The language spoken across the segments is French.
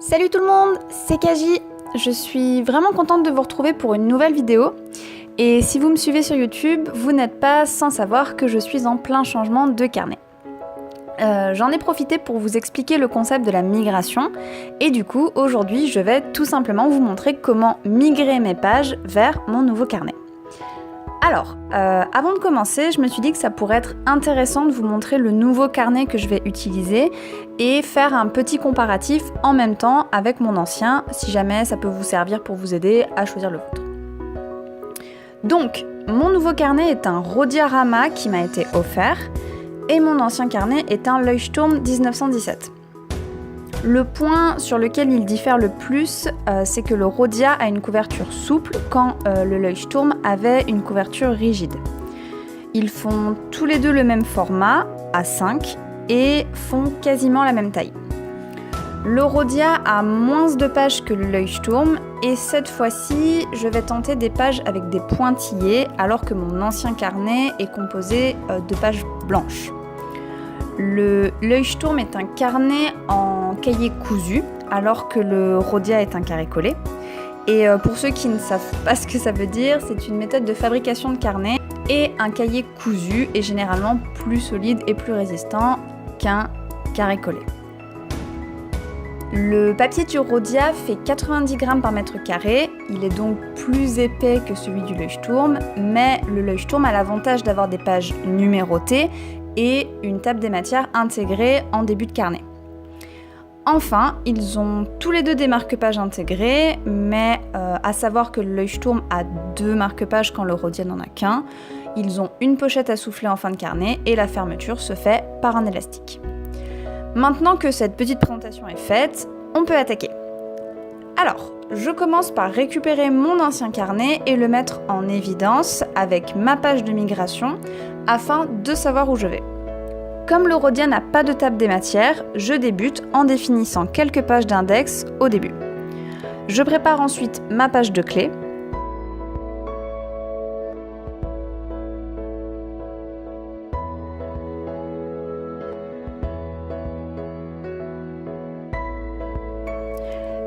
Salut tout le monde, c'est Kaji. Je suis vraiment contente de vous retrouver pour une nouvelle vidéo. Et si vous me suivez sur YouTube, vous n'êtes pas sans savoir que je suis en plein changement de carnet. J'en ai profité pour vous expliquer le concept de la migration. Et du coup, aujourd'hui, je vais tout simplement vous montrer comment migrer mes pages vers mon nouveau carnet. Alors, avant de commencer, je me suis dit que ça pourrait être intéressant de vous montrer le nouveau carnet que je vais utiliser et faire un petit comparatif en même temps avec mon ancien, si jamais ça peut vous servir pour vous aider à choisir le vôtre. Donc, mon nouveau carnet est un Rodiarama qui m'a été offert et mon ancien carnet est un Leuchtturm 1917. Le point sur lequel il diffère le plus, c'est que le Rodia a une couverture souple quand le Leuchtturm avait une couverture rigide. Ils font tous les deux le même format, A5, et font quasiment la même taille. Le Rodia a moins de pages que le Leuchtturm, et cette fois-ci, je vais tenter des pages avec des pointillés, alors que mon ancien carnet est composé de pages blanches. Le Leuchtturm est un carnet en cahier cousu, alors que le Rodia est un carré collé. Et pour ceux qui ne savent pas ce que ça veut dire, c'est une méthode de fabrication de carnet et un cahier cousu est généralement plus solide et plus résistant qu'un carré collé. Le papier du Rodia fait 90 grammes par mètre carré, il est donc plus épais que celui du Leuchtturm, mais le Leuchtturm a l'avantage d'avoir des pages numérotées et une table des matières intégrée en début de carnet. Enfin, ils ont tous les deux des marque-pages intégrés, mais à savoir que le Leuchtturm a 2 marque-pages quand le Rodia n'en a qu'un. Ils ont une pochette à souffler en fin de carnet et la fermeture se fait par un élastique. Maintenant que cette petite présentation est faite, on peut attaquer. Alors, je commence par récupérer mon ancien carnet et le mettre en évidence avec ma page de migration afin de savoir où je vais. Comme le Rodia n'a pas de table des matières, je débute en définissant quelques pages d'index au début. Je prépare ensuite ma page de clé.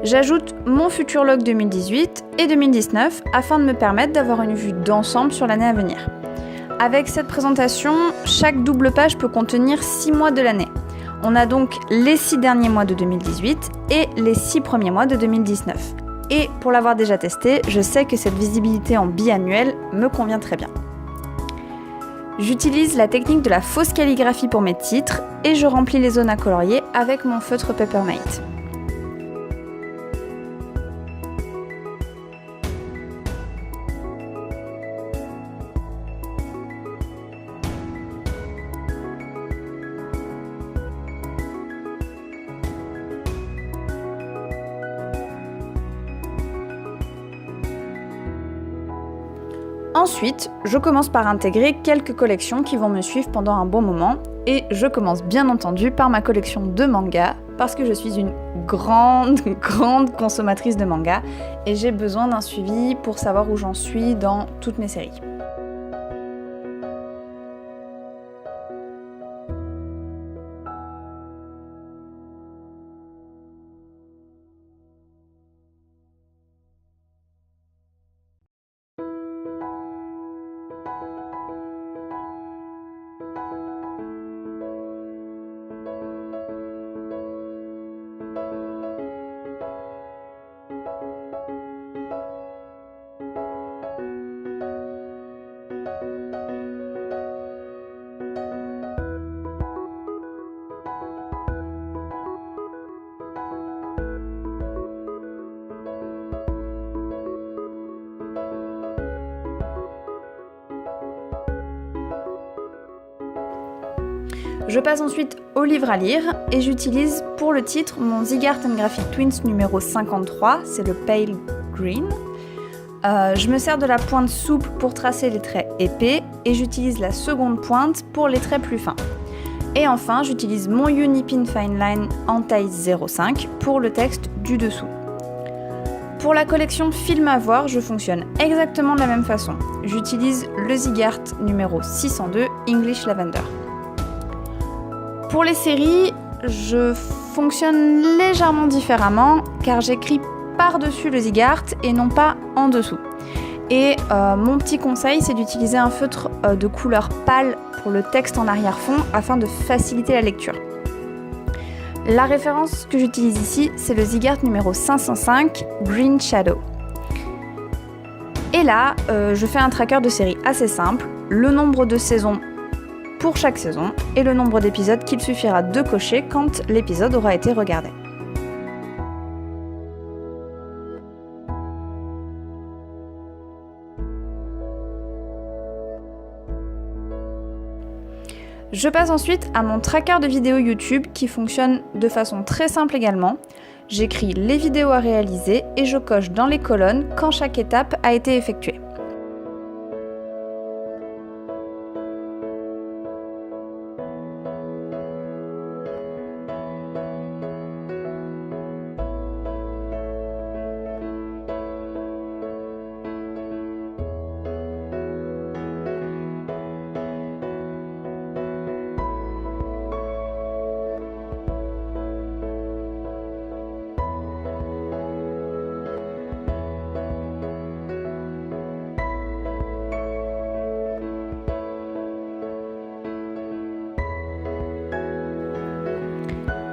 J'ajoute mon futur log 2018 et 2019 afin de me permettre d'avoir une vue d'ensemble sur l'année à venir. Avec cette présentation, chaque double page peut contenir 6 mois de l'année. On a donc les 6 derniers mois de 2018 et les 6 premiers mois de 2019. Et pour l'avoir déjà testé, je sais que cette visibilité en biannuel me convient très bien. J'utilise la technique de la fausse calligraphie pour mes titres et je remplis les zones à colorier avec mon feutre Papermate. Ensuite, je commence par intégrer quelques collections qui vont me suivre pendant un bon moment et je commence bien entendu par ma collection de mangas parce que je suis une grande consommatrice de mangas et j'ai besoin d'un suivi pour savoir où j'en suis dans toutes mes séries. Je passe ensuite au livre à lire et j'utilise pour le titre mon Zigart & Graphic Twins numéro 53, c'est le Pale Green. Je me sers de la pointe souple pour tracer les traits épais et j'utilise la seconde pointe pour les traits plus fins. Et enfin, j'utilise mon Unipin Fine Line en taille 0,5 pour le texte du dessous. Pour la collection Film à voir, je fonctionne exactement de la même façon. J'utilise le Zigart numéro 602 English Lavender. Pour les séries, je fonctionne légèrement différemment car j'écris par-dessus le Zigart et non pas en dessous. Et mon petit conseil, c'est d'utiliser un feutre de couleur pâle pour le texte en arrière-fond afin de faciliter la lecture. La référence que j'utilise ici, c'est le Zigart numéro 505, Green Shadow. Et là, je fais un tracker de série assez simple, le nombre de saisons pour chaque saison et le nombre d'épisodes qu'il suffira de cocher quand l'épisode aura été regardé. Je passe ensuite à mon tracker de vidéos YouTube qui fonctionne de façon très simple également. J'écris les vidéos à réaliser et je coche dans les colonnes quand chaque étape a été effectuée.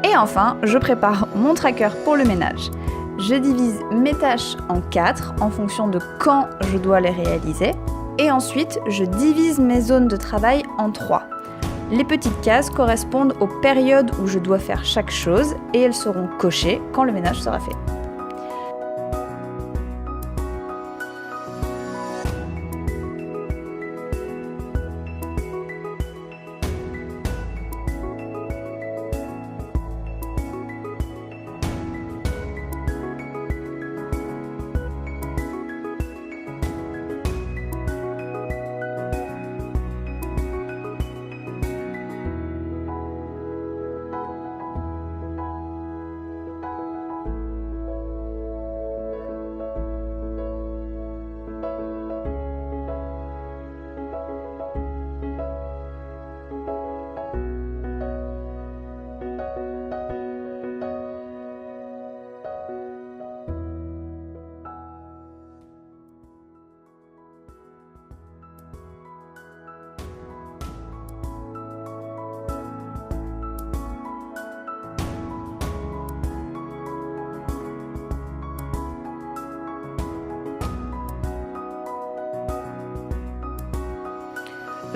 Et enfin, je prépare mon tracker pour le ménage. Je divise mes tâches en 4 en fonction de quand je dois les réaliser. Et ensuite, je divise mes zones de travail en 3. Les petites cases correspondent aux périodes où je dois faire chaque chose et elles seront cochées quand le ménage sera fait.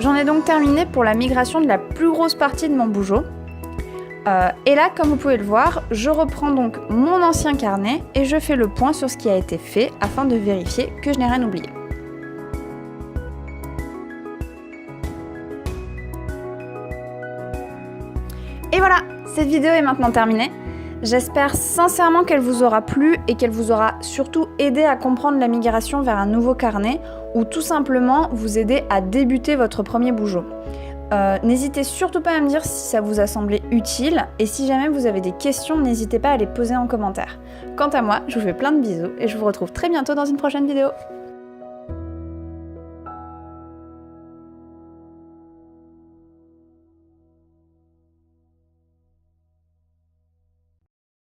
J'en ai donc terminé pour la migration de la plus grosse partie de mon bougeot. Et là, comme vous pouvez le voir, je reprends donc mon ancien carnet et je fais le point sur ce qui a été fait afin de vérifier que je n'ai rien oublié. Et voilà, cette vidéo est maintenant terminée. J'espère sincèrement qu'elle vous aura plu et qu'elle vous aura surtout aidé à comprendre la migration vers un nouveau carnet ou tout simplement vous aider à débuter votre premier bougeot. N'hésitez surtout pas à me dire si ça vous a semblé utile et si jamais vous avez des questions, n'hésitez pas à les poser en commentaire. Quant à moi, je vous fais plein de bisous et je vous retrouve très bientôt dans une prochaine vidéo.